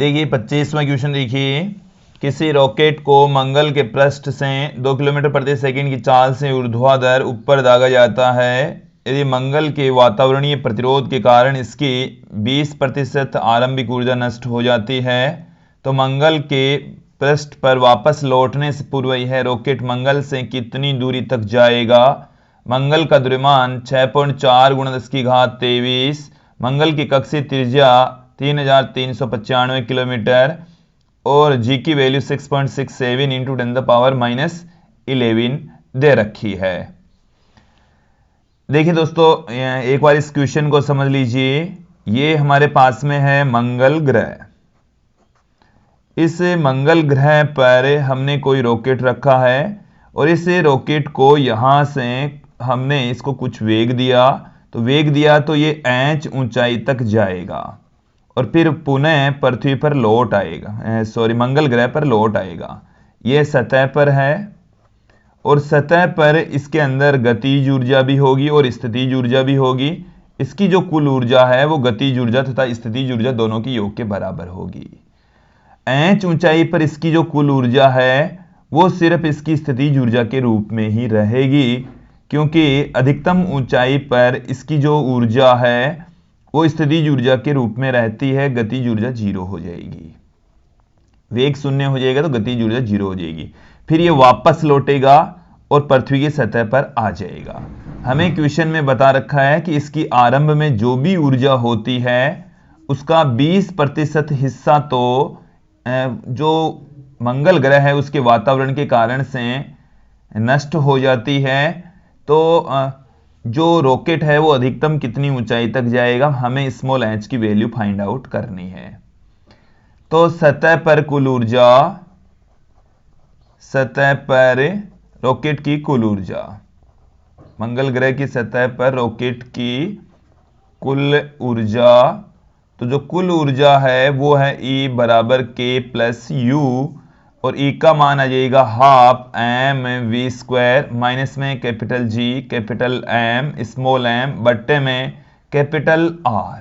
देखिए 25वां क्वेश्चन देखिए, किसी रॉकेट को मंगल के पृष्ठ से 2 किलोमीटर प्रति सेकंड की चाल से ऊर्ध्वाधर ऊपर दागा जाता है। यदि मंगल के वातावरणीय प्रतिरोध के कारण इसकी 20% आरंभिक ऊर्जा नष्ट हो जाती है, तो मंगल के पृष्ठ पर वापस लौटने से पूर्व यह रॉकेट मंगल से कितनी दूरी तक जाएगा। मंगल का द्रव्यमान 6.4 × 10⁻23, मंगल की कक्षीय त्रिज्या 3395 किलोमीटर और जी की वैल्यू 6.67 × 10⁻11 दे रखी है। देखिए दोस्तों, एक बार इस क्वेश्चन को समझ लीजिए। ये हमारे पास में है मंगल ग्रह। इस मंगल ग्रह पर हमने कोई रॉकेट रखा है और इस रॉकेट को यहां से हमने इसको कुछ वेग दिया, तो वेग दिया तो ये h ऊंचाई तक जाएगा और फिर पुनः पृथ्वी पर लौट आएगा, मंगल ग्रह पर लौट आएगा। यह सतह पर है और सतह पर इसके अंदर गतिज ऊर्जा भी होगी और स्थितिज ऊर्जा भी होगी। इसकी जो कुल ऊर्जा है वो गतिज ऊर्जा तथा स्थितिज ऊर्जा दोनों की योग के बराबर होगी। h ऊंचाई पर इसकी जो कुल ऊर्जा है वो सिर्फ इसकी स्थितिज ऊर्जा के रूप में ही रहेगी, क्योंकि अधिकतम ऊंचाई पर इसकी जो ऊर्जा है वो स्थितिज ऊर्जा के रूप में रहती है। गतिज ऊर्जा 0 हो जाएगी, वेग 0 हो जाएगा तो गतिज ऊर्जा 0 हो जाएगी। फिर ये वापस लौटेगा और पृथ्वी की सतह पर आ जाएगा। हमें क्वेश्चन में बता रखा है कि इसकी आरंभ में जो भी ऊर्जा होती है उसका 20% हिस्सा तो जो मंगल ग्रह है उसके वातावरण के कारण से नष्ट हो जाती है। तो जो रॉकेट है वो अधिकतम कितनी ऊंचाई तक जाएगा, हमें स्मॉल h की वैल्यू फाइंड आउट करनी है। तो सतह पर कुल ऊर्जा, सतह पर रॉकेट की कुल ऊर्जा, मंगल ग्रह की सतह पर रॉकेट की कुल ऊर्जा, तो जो कुल ऊर्जा है वो है E = K+U और E का मान आ जाएगा ½ माइनस में capital G, capital M, small m बट्टे में कैपिटल R।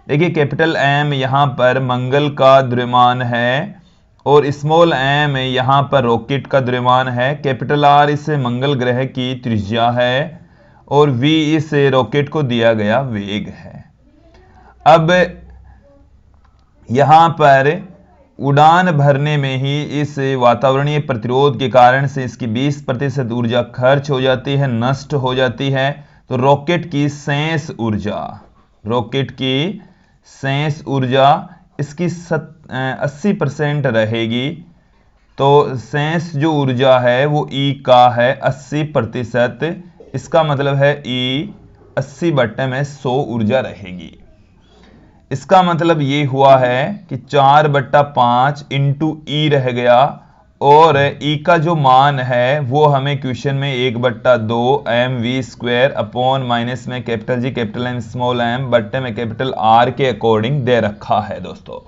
देखिए कैपिटल M यहां पर मंगल का द्रव्यमान है और स्मॉल m यहां पर रॉकेट का द्रव्यमान है। कैपिटल R इस मंगल ग्रह की त्रिज्या है और V इस रॉकेट को दिया गया वेग है। अब यहां पर उड़ान भरने में ही इस वातावरणीय प्रतिरोध के कारण से इसकी 20% ऊर्जा खर्च हो जाती है, नष्ट हो जाती है। तो रॉकेट की शेष ऊर्जा, रॉकेट की शेष ऊर्जा इसकी 80% रहेगी। तो शेष जो ऊर्जा है वो E का है 80%। इसका मतलब है E 80/100 ऊर्जा रहेगी। इसका मतलब ये हुआ है कि 4/5 × E रह गया और E का जो मान है वो हमें क्वेश्चन में 1/2 mv² अपॉन माइनस में capital G, capital M, small m बट्टे में कैपिटल R के अकॉर्डिंग दे रखा है। दोस्तों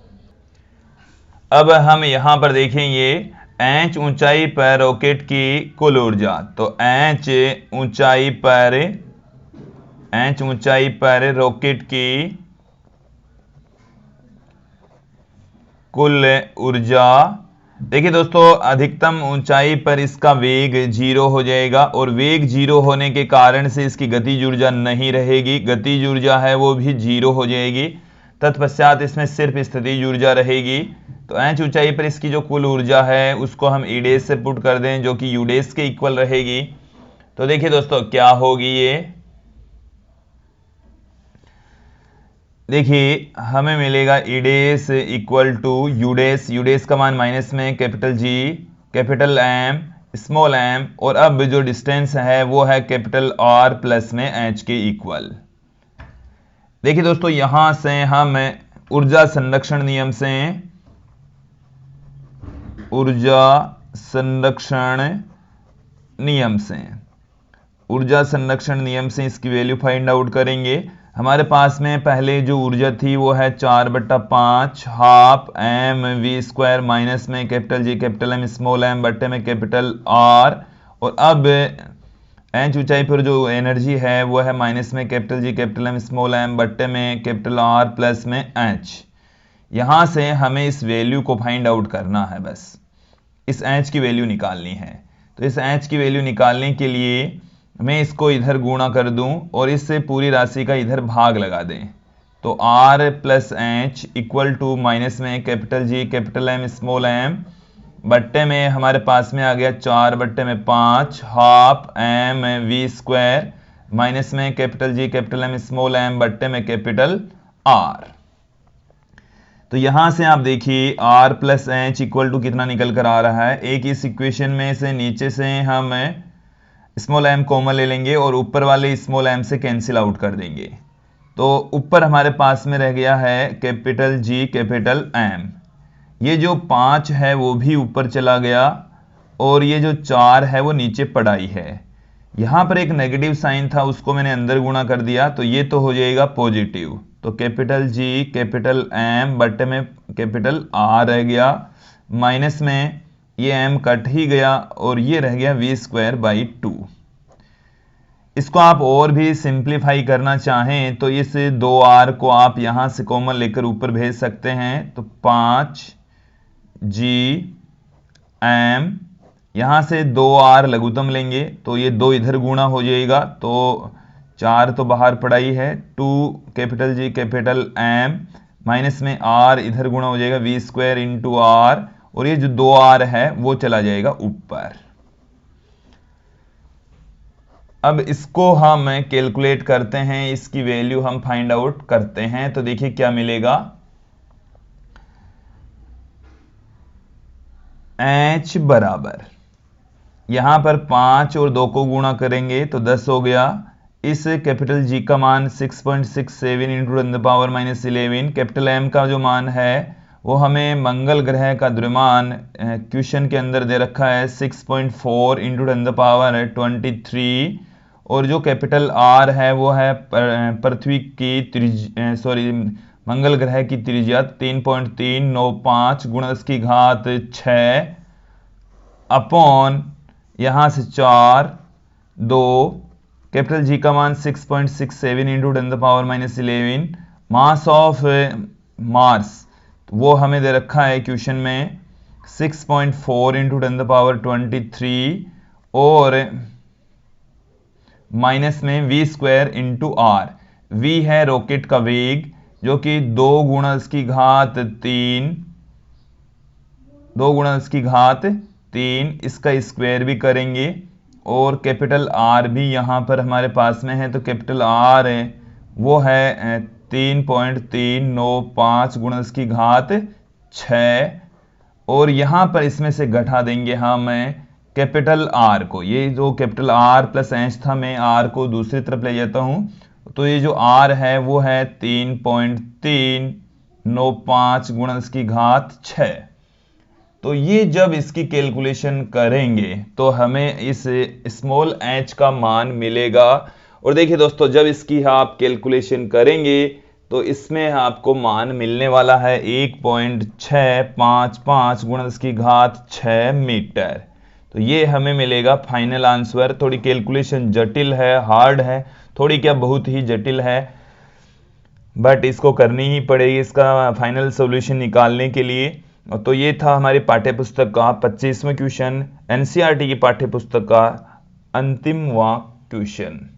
अब हम यहां पर देखेंगे h ऊंचाई पर रॉकेट की कुल ऊर्जा। तो h ऊंचाई पर रॉकेट की कुल ऊर्जा, देखिए दोस्तों अधिकतम ऊंचाई पर इसका वेग 0 हो जाएगा और वेग 0 होने के कारण से इसकी गतिज ऊर्जा नहीं रहेगी, गतिज ऊर्जा है वो भी 0 हो जाएगी। तत्पश्चात इसमें सिर्फ स्थितिज ऊर्जा रहेगी। तो h ऊंचाई पर इसकी जो कुल ऊर्जा है उसको हम E' से पुट कर दें जो कि U' के इक्वल रहेगी। तो देखिए दोस्तों क्या होगी ये, देखिए हमें मिलेगा E' = U' का मान माइनस में capital G, capital M, small m और अब जो डिस्टेंस है वो है कैपिटल R प्लस में h के इक्वल। देखिए दोस्तों यहां से हम ऊर्जा संरक्षण नियम से इसकी वैल्यू फाइंड आउट करेंगे। हमारे पास में पहले जो ऊर्जा थी वो है 4/5 ½ mv² माइनस में capital G, capital M, small m बट्टे में कैपिटल R और अब h ऊंचाई पर जो एनर्जी है वो है माइनस में capital G, capital M, small m बट्टे में कैपिटल R प्लस में h। यहां से हमें इस वैल्यू को फाइंड आउट करना है, बस इस h की वैल्यू निकालनी है। तो इस h की वैल्यू निकालने के लिए मैं इसको इधर गुणा कर दूं और इससे पूरी राशि का इधर भाग लगा दें। तो r plus H equal to minus में capital G capital M small m बट्टे में हमारे पास में आ गया 4 बट्टे में 5 half m v square minus में capital G capital M small m बट्टे में कैपिटल R। तो यहां से आप देखिए r plus H equal to कितना निकल कर आ रहा है। एक इस इक्वेशन में से नीचे से हम स्मॉल m कॉमन ले लेंगे और ऊपर वाले स्मॉल m से कैंसिल आउट कर देंगे। तो ऊपर हमारे पास में रह गया है कैपिटल G कैपिटल M। ये जो 5 है वो भी ऊपर चला गया और ये जो 4 है वो नीचे पढ़ाई है। यहां पर एक नेगेटिव साइन था उसको मैंने अंदर गुणा कर दिया, तो ये तो हो जाएगा पॉजिटिव। तो कैपिटल G कैपिटल M बट्टे में कैपिटल R रह गया, माइनस में ये M कट ही गया और ये रह गया v स्क्वायर बाई 2। इसको आप और भी सिंप्लीफाई करना चाहें तो इस 2r को आप यहां से कॉमन लेकर ऊपर भेज सकते हैं। तो 5g m यहां से 2r लघुत्तम लेंगे तो ये 2 इधर गुणा हो जाएगा, तो 4 तो बाहर पड़ा ही है, 2 capital G capital M minus में r इधर गुणा हो जाएगा v स्क्वायर इंटू r और ये जो 2r है वो चला जाएगा ऊपर। अब इसको हम कैलकुलेट करते हैं, इसकी वैल्यू हम फाइंड आउट करते हैं। तो देखिए क्या मिलेगा, h बराबर यहां पर 5 और 2 को गुणा करेंगे तो 10 हो गया। इस कैपिटल G का मान 6.67 into ten the power minus 11। Capital M का जो मान है वो हमें मंगल ग्रह का द्रव्यमान क्वेश्चन के अंदर दे रखा है 6.4 इंटू टेन द पावर 23। और जो कैपिटल R है वो है पृथ्वी की मंगल ग्रह की त्रिज्या 3.395 गुणा 10 की घात 6 अपॉन यहां से 4 2 कैपिटल G का मान 6.67 into ten the power minus 11। Mass of Mars वो हमें दे रखा है क्वेश्चन में 6.4 इंटू टेन द पावर 23 और माइनस में v square into r। v है रॉकेट का वेग जो कि 2 गुणा इसकी घात 3 इसका स्क्वायर भी करेंगे और कैपिटल R भी यहां पर हमारे पास में है। तो कैपिटल R है वो है 3.395 गुणा इसकी घात 6 और यहां पर इसमें से घटा देंगे हम कैपिटल R को। ये जो कैपिटल R प्लस एच था मैं R को दूसरी तरफ ले जाता हूं, तो ये जो R है वो है 3.395 गुणा इसकी घात 6। तो ये जब इसकी कैलकुलेशन करेंगे तो हमें इस स्मॉल h का मान मिलेगा। और देखिए दोस्तों जब इसकी आप कैलकुलेशन करेंगे तो इसमें आपको मान मिलने वाला है 1.655 गुणा इसकी घात 6 मीटर। तो ये हमें मिलेगा फाइनल आंसर। थोड़ी कैलकुलेशन जटिल है, हार्ड है, थोड़ी क्या बहुत ही जटिल है, बट इसको करनी ही पड़ेगी इसका फाइनल सॉल्यूशन निकालने के लिए। तो ये था हमारी पाठ्यपुस्तक का 25वां क्वेश्चन, एनसीईआरटी की पाठ्यपुस्तक का अंतिमवां क्वेश्चन।